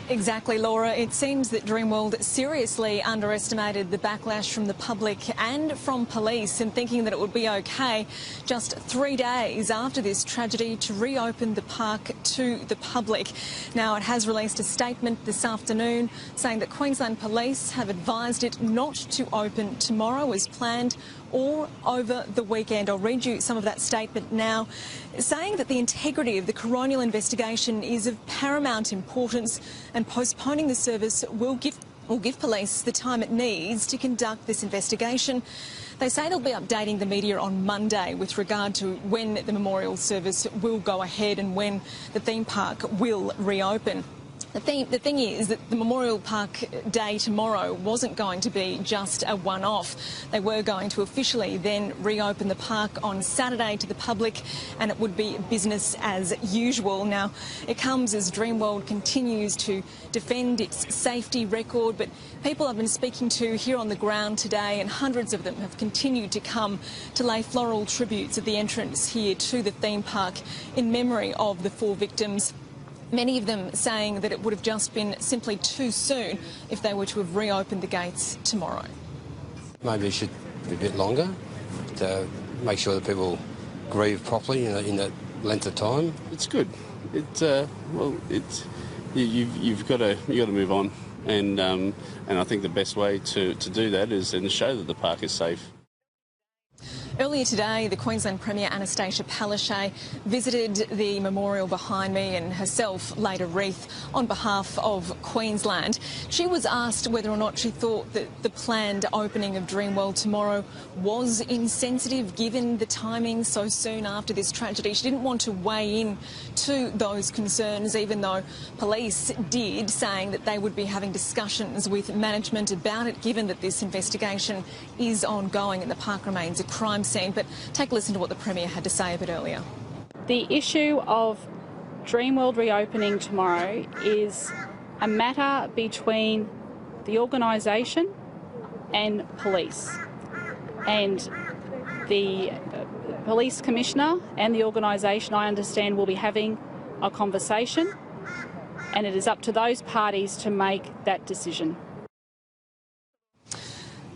Exactly, Laura. It seems that Dreamworld seriously underestimated the backlash from the public and from police in thinking that it would be okay just 3 days after this tragedy to reopen the park to the public. Now, it has released a statement this afternoon saying that Queensland Police have advised it not to open tomorrow as planned or over the weekend. I'll read you some of that statement now, saying that the integrity of the coronial investigation is of paramount importance and postponing the service will give police the time it needs to conduct this investigation. They say they'll be updating the media on Monday with regard to when the memorial service will go ahead and when the theme park will reopen. The thing is that the Memorial Park Day tomorrow wasn't going to be just a one-off. They were going to officially then reopen the park on Saturday to the public, and it would be business as usual. Now, it comes as Dreamworld continues to defend its safety record, but people I've been speaking to here on the ground today, and hundreds of them have continued to come to lay floral tributes at the entrance here to the theme park in memory of the 4 victims. Many of them saying that it would have just been simply too soon if they were to have reopened the gates tomorrow. Maybe it should be a bit longer to make sure that people grieve properly in that length of time. It's good. You've got to move on, and I think the best way to do that is to show that the park is safe. Earlier today, the Queensland Premier Anastasia Palaszczuk visited the memorial behind me and herself laid a wreath on behalf of Queensland. She was asked whether or not she thought that the planned opening of Dreamworld tomorrow was insensitive given the timing so soon after this tragedy. She didn't want to weigh in to those concerns, even though police did, saying that they would be having discussions with management about it, given that this investigation is ongoing and the park remains a crime scene. But take a listen to what the Premier had to say a bit earlier. The issue of Dreamworld reopening tomorrow is a matter between the organisation and police. And the Police Commissioner and the organisation, I understand, will be having a conversation, and it is up to those parties to make that decision.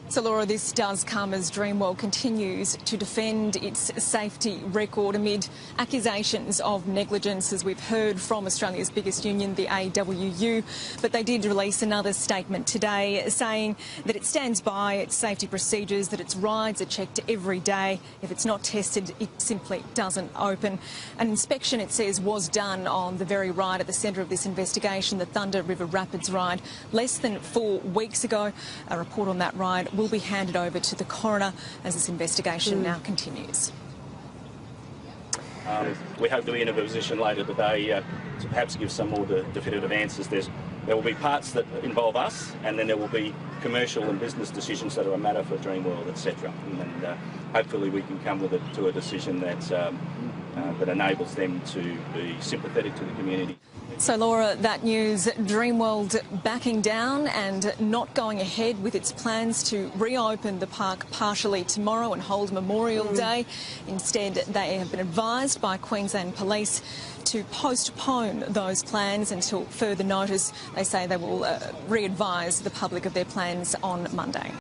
So, Laura, this does come as Dreamworld continues to defend its safety record amid accusations of negligence, as we've heard from Australia's biggest union, the AWU. But they did release another statement today saying that it stands by its safety procedures, that its rides are checked every day. If it's not tested, it simply doesn't open. An inspection, it says, was done on the very ride at the centre of this investigation, the Thunder River Rapids ride, less than 4 weeks ago. A report on that ride will be handed over to the coroner as this investigation now continues. We hope to be in a position later today to perhaps give some more definitive answers. There will be parts that involve us, and then there will be commercial and business decisions that are a matter for Dreamworld, etc. And hopefully we can come to a decision that enables them to be sympathetic to the community. So, Laura, that news, Dreamworld backing down and not going ahead with its plans to reopen the park partially tomorrow and hold Memorial Day. Instead, they have been advised by Queensland Police to postpone those plans until further notice. They say they will re-advise the public of their plans on Monday.